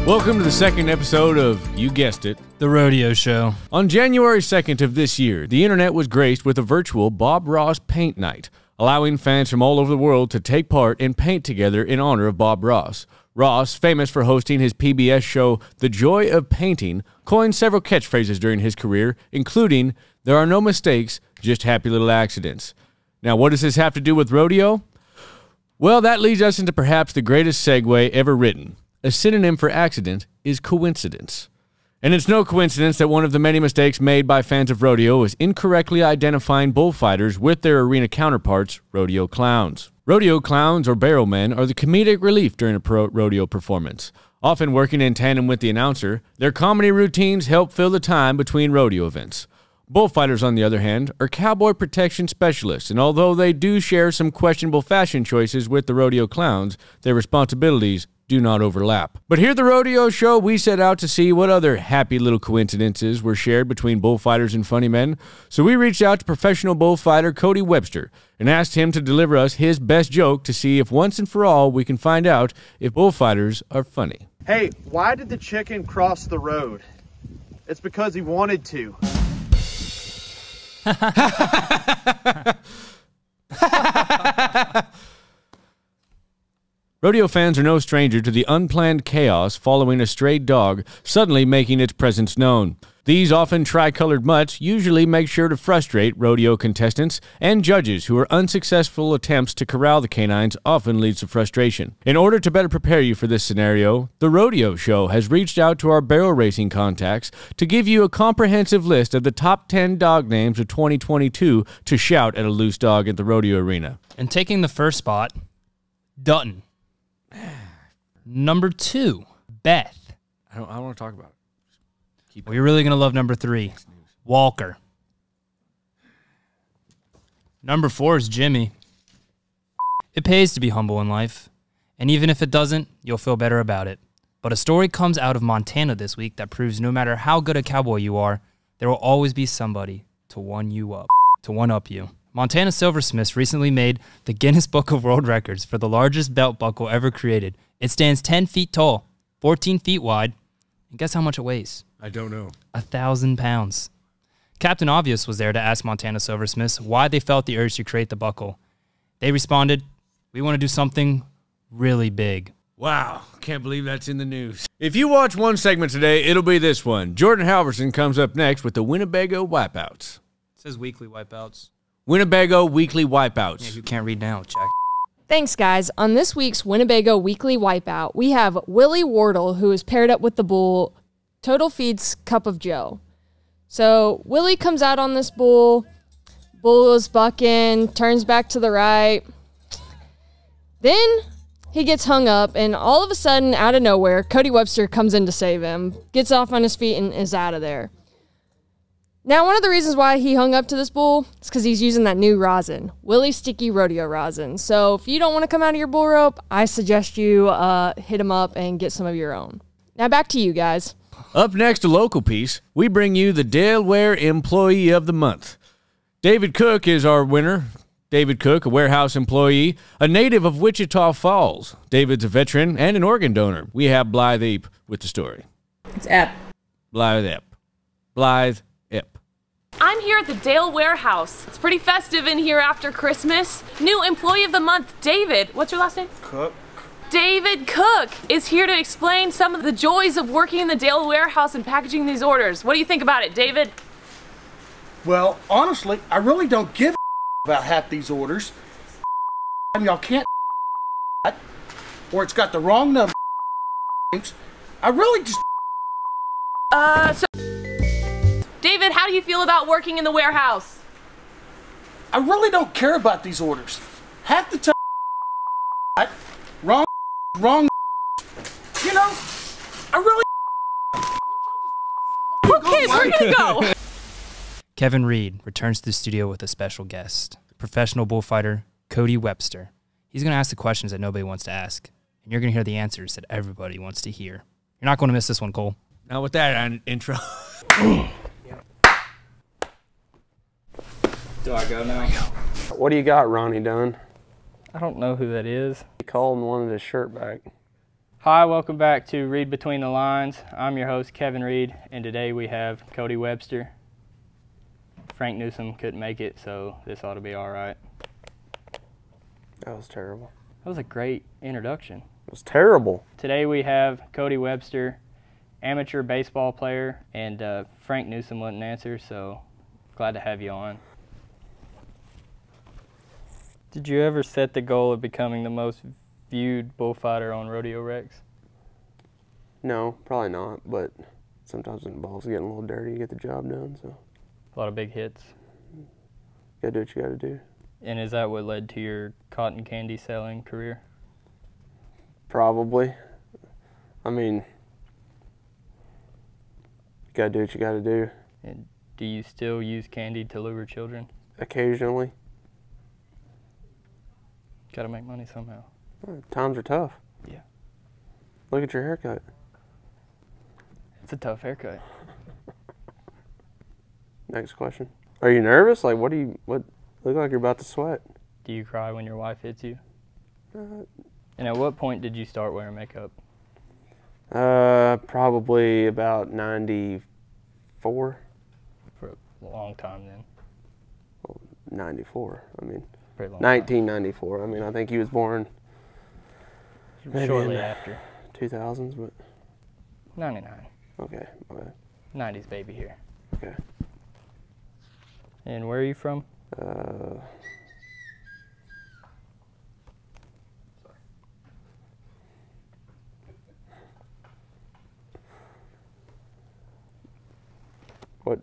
Welcome to the second episode of, you guessed it, The Rodeo Show. On January 2nd of this year, the internet was graced with a virtual Bob Ross paint night, allowing fans from all over the world to take part and paint together in honor of Bob Ross. Ross, famous for hosting his PBS show The Joy of Painting, coined several catchphrases during his career, including, "There are no mistakes, just happy little accidents." Now, what does this have to do with rodeo? Well, that leads us into perhaps the greatest segue ever written. A synonym for accident is coincidence. And it's no coincidence that one of the many mistakes made by fans of rodeo is incorrectly identifying bullfighters with their arena counterparts, rodeo clowns. Rodeo clowns or barrelmen are the comedic relief during a rodeo performance. Often working in tandem with the announcer, their comedy routines help fill the time between rodeo events. Bullfighters, on the other hand, are cowboy protection specialists, and although they do share some questionable fashion choices with the rodeo clowns, their responsibilities do not overlap. But here at the Rodeo Show, we set out to see what other happy little coincidences were shared between bullfighters and funny men. So we reached out to professional bullfighter Cody Webster and asked him to deliver us his best joke to see if once and for all we can find out if bullfighters are funny. Hey, why did the chicken cross the road? It's because he wanted to. Rodeo fans are no stranger to the unplanned chaos following a stray dog suddenly making its presence known. These often tri-colored mutts usually make sure to frustrate rodeo contestants and judges who are unsuccessful attempts to corral the canines often leads to frustration. In order to better prepare you for this scenario, the Rodeo Show has reached out to our barrel racing contacts to give you a comprehensive list of the top 10 dog names of 2022 to shout at a loose dog at the rodeo arena. And taking the first spot, Dutton. Number 2, Beth. I don't want to talk about it. Well, you're really going to love number 3, Walker. Number 4 is Jimmy. It pays to be humble in life, and even if it doesn't, you'll feel better about it. But a story comes out of Montana this week that proves no matter how good a cowboy you are, there will always be somebody to one-up you. Montana silversmiths recently made the Guinness Book of World Records for the largest belt buckle ever created. It stands 10 feet tall, 14 feet wide, and guess how much it weighs? I don't know. 1,000 pounds. Captain Obvious was there to ask Montana silversmiths why they felt the urge to create the buckle. They responded, "We want to do something really big." Wow, can't believe that's in the news. If you watch one segment today, it'll be this one. Jordan Halverson comes up next with the Winnebago Wipeouts. It says weekly wipeouts. Winnebago Weekly Wipeouts. Yeah, you can't read now, Jack. Thanks, guys. On this week's Winnebago Weekly Wipeout, we have Willie Wardle, who is paired up with the bull Total Feed's Cup of Joe. So Willie comes out on this bull. Bull is bucking, turns back to the right. Then he gets hung up, and all of a sudden, out of nowhere, Cody Webster comes in to save him, gets off on his feet, and is out of there. Now, one of the reasons why he hung up to this bull is because he's using that new rosin, Willie Sticky Rodeo Rosin. So if you don't want to come out of your bull rope, I suggest you hit him up and get some of your own. Now back to you guys. Up next, a local piece. We bring you the Delaware Employee of the Month. David Cook is our winner. David Cook, a warehouse employee, a native of Wichita Falls. David's a veteran and an organ donor. We have Blythe Epp with the story. It's Epp. Blythe Epp. Blythe Epp. I'm here at the Dale Warehouse. It's pretty festive in here after Christmas. New Employee of the Month, David. What's your last name? Cook. David Cook is here to explain some of the joys of working in the Dale Warehouse and packaging these orders. What do you think about it, David? Well, honestly, I really don't give a about half these orders. Y'all can't or it's got the wrong number. I really just So David, how do you feel about working in the warehouse? I really don't care about these orders. Half the time wrong. You know, I really Okay, we're gonna go. Kevin Reed returns to the studio with a special guest, professional bullfighter Cody Webster. He's going to ask the questions that nobody wants to ask, and you're going to hear the answers that everybody wants to hear. You're not going to miss this one, Cole. Now with that intro. Do I go now? What do you got, Ronnie Dunn? I don't know who that is. He called and wanted his shirt back. Hi, welcome back to Read Between the Lines. I'm your host, Kevin Reed, and today we have Cody Webster. Frank Newsom couldn't make it, so this ought to be all right. That was terrible. That was a great introduction. It was terrible. Today we have Cody Webster, amateur baseball player, and Frank Newsom wouldn't answer, so glad to have you on. Did you ever set the goal of becoming the most viewed bullfighter on Rodeo Rex? No, probably not, but sometimes when the ball's getting a little dirty, you get the job done, so. A lot of big hits. Gotta do what you gotta do. And is that what led to your cotton candy selling career? Probably. I mean, you gotta do what you gotta do. And do you still use candy to lure children? Occasionally. Gotta make money somehow. Times are tough. Yeah. Look at your haircut. It's a tough haircut. Next question. Are you nervous? Like, what look like you're about to sweat. Do you cry when your wife hits you? And at what point did you start wearing makeup? Probably about 94. For a long time then. Well, 94. I mean, Pretty long 1994. I mean, I think he was born time. Shortly after. 2000s, but 99. okay. My bad. 90s baby here. Okay. And where are you from? What?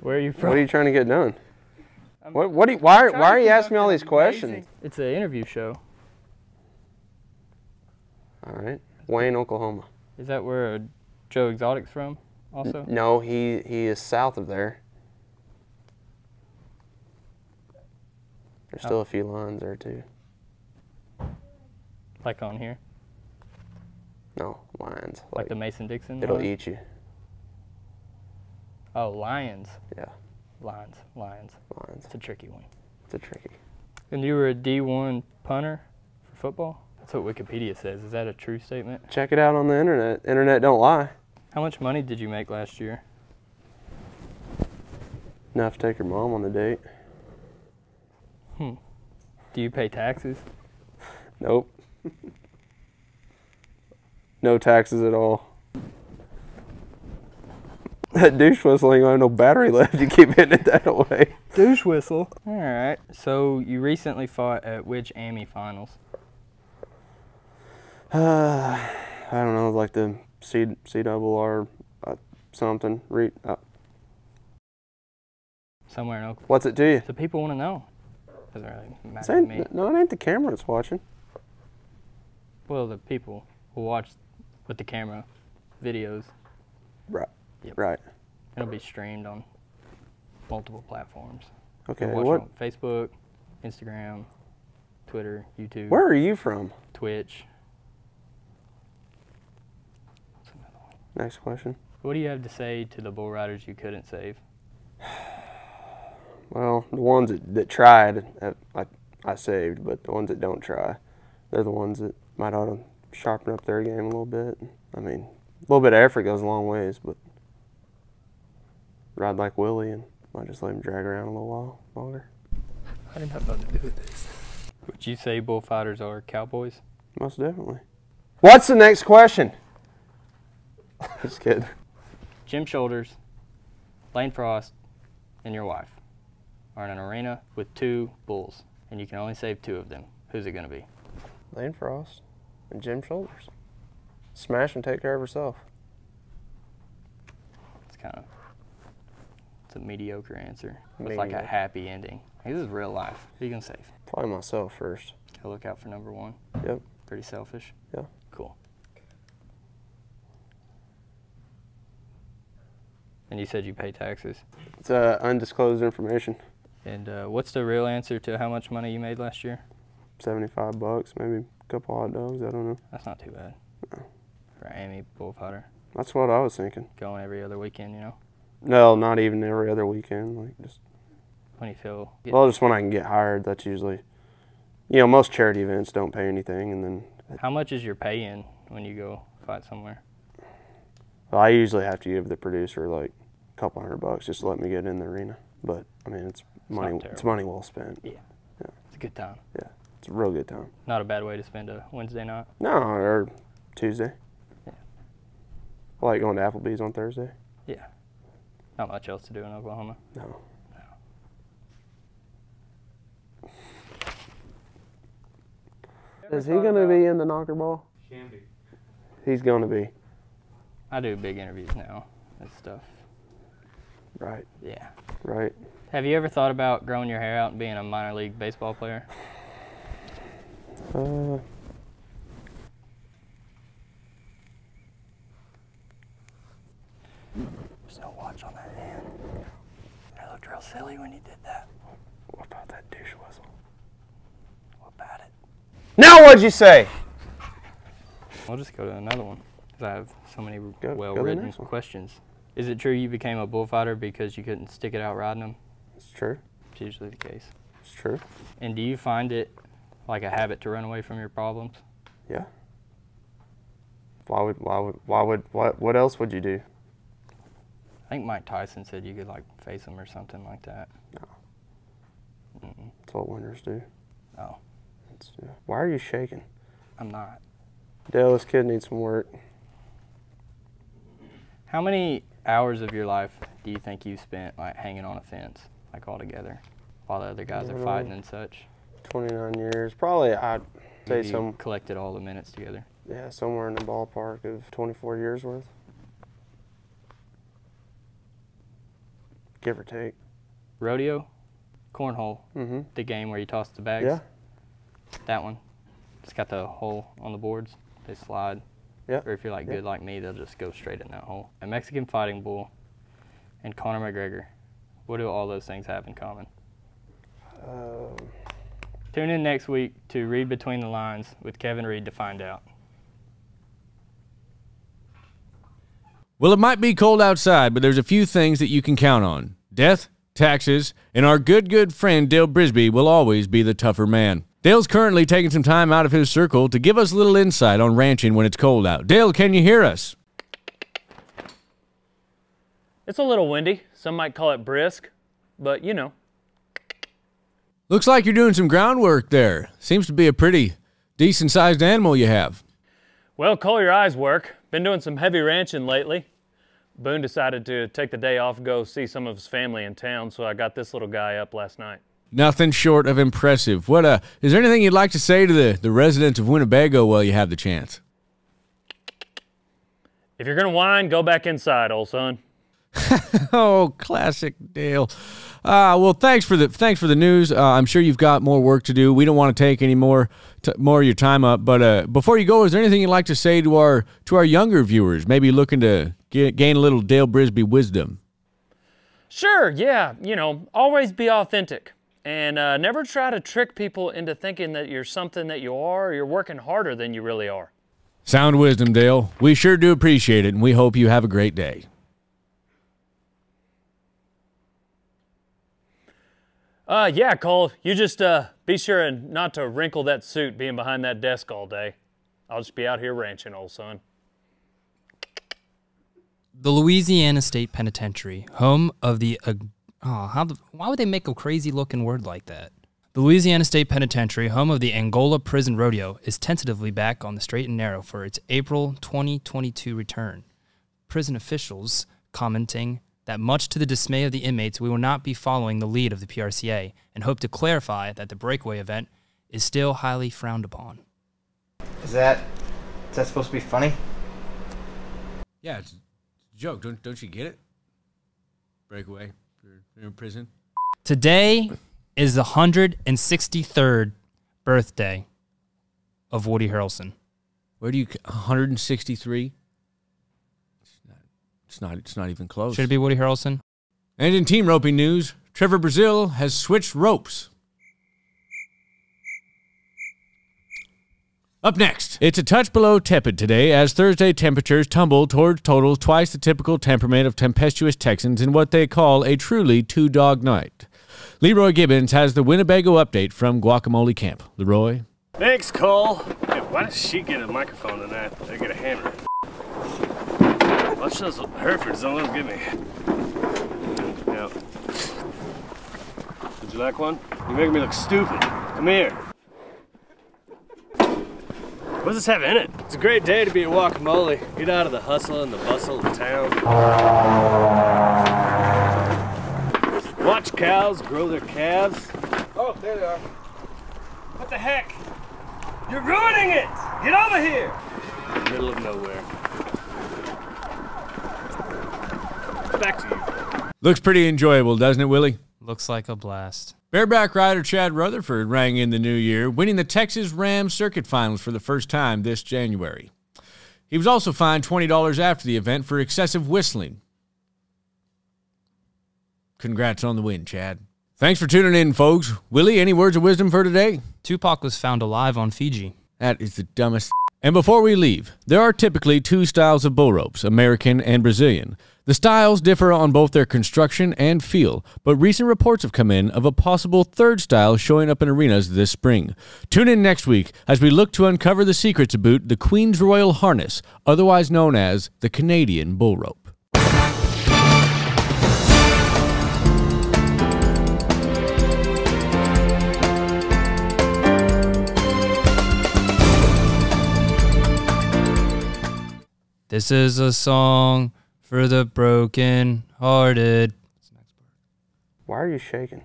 Where are you from? What are you trying to get done? Why are you asking me all these questions? It's an interview show. All right. Wayne, Oklahoma. Is that where Joe Exotic's from also? No, he is south of there. There's still a few lines there too. Like on here? No, lines. Like the Mason-Dixon? It'll line? eat you. Oh, lions. Yeah, Lions. lines. It's a tricky one. It's a tricky. And you were a D1 punter for football? That's what Wikipedia says. Is that a true statement? Check it out on the internet. Internet don't lie. How much money did you make last year? Enough to take your mom on a date. Do you pay taxes? Nope. No taxes at all. That douche whistle ain't got no battery left. You keep hitting it that way. Douche whistle. All right. So you recently fought at which AMI finals? I don't know, like the CRR something. Somewhere in Oklahoma. What's it to you? The people want to know. Doesn't really matter to me. No, it ain't the camera that's watching. Well, the people will watch with the camera videos. Right. Yep. Right. It'll be streamed on multiple platforms. Okay. You'll watch What? it on Facebook, Instagram, Twitter, YouTube, Where are you from? Twitch. What's another one? Next question. What do you have to say to the bull riders you couldn't save? Well, the ones that tried, I saved, but the ones that don't try, they're the ones that might ought to sharpen up their game a little bit. I mean, a little bit of effort goes a long ways, but ride like Willie and might just let him drag around a little while longer. I didn't have nothing to do with this. Would you say bullfighters are cowboys? Most definitely. What's the next question? Just kidding. Jim Shoulders, Lane Frost, and your wife are in an arena with 2 bulls, and you can only save 2 of them. Who's it going to be? Lane Frost and Jim Shoulders. Smash and take care of herself. It's a mediocre answer with like a happy ending. This is real life. Who you going to save? Probably myself first. Gotta look out for number 1. Yep. Pretty selfish. Yeah. Cool. And you said you pay taxes. It's undisclosed information. And what's the real answer to how much money you made last year? $75, maybe a couple hot dogs, I don't know. That's not too bad. No. For Amy bullfighter. That's what I was thinking. Going every other weekend, you know? No, not even every other weekend. Like just. When you feel. Well, just when I can get hired. That's usually. You know, most charity events don't pay anything, and then How much is your pay in when you go fight somewhere? Well, I usually have to give the producer like a couple $100 just to let me get in the arena. But I mean, it's money. It's money well spent. Yeah. It's a good time. Yeah, it's a real good time. Not a bad way to spend a Wednesday night. No, or Tuesday. Yeah. I like going to Applebee's on Thursday. Yeah. Not much else to do in Oklahoma. No. Is he going to be in the knocker ball? Can be. He's going to be. I do big interviews now and stuff. Right. Yeah. Right. Have you ever thought about growing your hair out and being a minor league baseball player? There's no watch on that hand. That looked real silly when you did that. What about that douche whistle? What about it? Now what'd you say? We'll just go to another one because I have so many to the well-written next one. questions. Is it true you became a bullfighter because you couldn't stick it out riding them? It's true. It's usually the case. It's true. And do you find it like a habit to run away from your problems? Yeah. What else would you do? I think Mike Tyson said you could like face them or something like that. No. That's what winners do. Oh, Why are you shaking? I'm not. Dale, this kid needs some work. How many hours of your life do you think you spent like hanging on a fence, like all together, while the other guys are fighting and such? 29 years. Probably, I'd say Maybe you collected all the minutes together. Yeah, somewhere in the ballpark of 24 years worth. Give or take. Rodeo, cornhole, Mm-hmm. the game where you toss the bags. Yeah. That one. It's got the hole on the boards. They slide. Yeah. Or if you're like good like me, they'll just go straight in that hole. A Mexican fighting bull and Conor McGregor. What do all those things have in common? Tune in next week to Read Between the Lines with Kevin Reed to find out. Well, it might be cold outside, but there's a few things that you can count on. Death, taxes, and our good friend Dale Brisby will always be the tougher man. Dale's currently taking some time out of his circle to give us a little insight on ranching when it's cold out. Dale, can you hear us? It's a little windy. Some might call it brisk, but you know. Looks like you're doing some groundwork there. Seems to be a pretty decent-sized animal you have. Well, call your eyes work. Been doing some heavy ranching lately. Boone decided to take the day off and go see some of his family in town, so I got this little guy up last night. Nothing short of impressive. Is there anything you'd like to say to the residents of Winnebago while you have the chance? If you're gonna whine, go back inside, old son. Oh, classic Dale. Well, thanks for the news. I'm sure you've got more work to do. We don't want to take any more of your time up. But before you go, is there anything you'd like to say to our younger viewers? Maybe looking to gain a little Dale Brisby wisdom. Sure, yeah. You know, always be authentic. And never try to trick people into thinking that you're something that you are or you're working harder than you really are. Sound wisdom, Dale. We sure do appreciate it, and we hope you have a great day. Yeah, Cole, you just be sure and not to wrinkle that suit being behind that desk all day. I'll just be out here ranching, old son. The Louisiana State Penitentiary, home of the... why would they make a crazy-looking word like that? The Louisiana State Penitentiary, home of the Angola Prison Rodeo, is tentatively back on the straight and narrow for its April 2022 return. Prison officials commenting that much to the dismay of the inmates, we will not be following the lead of the PRCA and hope to clarify that the breakaway event is still highly frowned upon. Is that supposed to be funny? Yeah, it's a joke. Don't you get it? Breakaway. You're in prison. Today is the 163rd birthday of Woody Harrelson. Where do you 163? It's not even close. Should it be Woody Harrelson? And in team roping news, Trevor Brazil has switched ropes. Up next, it's a touch below tepid today as Thursday temperatures tumble towards totals twice the typical temperament of tempestuous Texans in what they call a truly two-dog night. Leroy Gibbons has the Winnebago update from Guacamole Camp. Leroy? Thanks, Cole. If Why does she get a microphone and I get a hammer? Watch those Herefords, don't let them get me. Yeah. Would you like one? You're making me look stupid. Come here. What does this have in it? It's a great day to be a guacamole. Get out of the hustle and the bustle of town. Watch cows grow their calves. Oh, there they are. What the heck? You're ruining it! Get over here! Middle of nowhere. Back to you. Looks pretty enjoyable, doesn't it, Willie? Looks like a blast. Bareback rider Chad Rutherford rang in the new year, winning the Texas Ram Circuit Finals for the first time this January. He was also fined $20 after the event for excessive whistling. Congrats on the win, Chad. Thanks for tuning in, folks. Willie, any words of wisdom for today? Tupac was found alive on Fiji. That is the dumbest. And before we leave, there are typically two styles of bull ropes, American and Brazilian. The styles differ on both their construction and feel, but recent reports have come in of a possible third style showing up in arenas this spring. Tune in next week as we look to uncover the secrets about the Queen's Royal Harness, otherwise known as the Canadian bull rope. This is a song for the broken-hearted. What's the next part? Why are you shaking?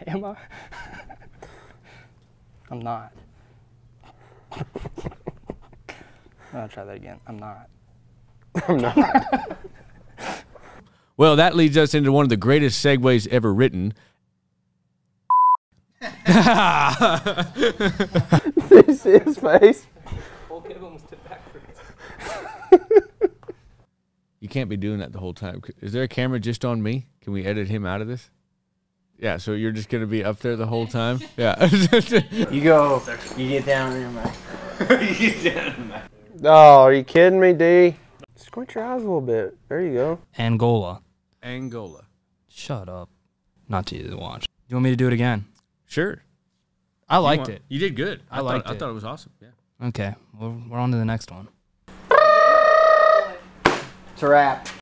Am I? I'm not. I'm gonna try that again. I'm not. I'm not. Well, that leads us into one of the greatest segues ever written. This is his face. You can't be doing that the whole time. Is there a camera just on me? Can we edit him out of this? Yeah, so you're just going to be up there the whole time? Yeah. You go. You get down there, man. You get down, man. Oh, are you kidding me, D? Squint your eyes a little bit. There you go. Angola. Angola. Shut up. Not to you watch. You want me to do it again? Sure. I liked it. You did good. I liked it. I thought it was awesome. Yeah. Okay, we're on to the next one. It's a wrap.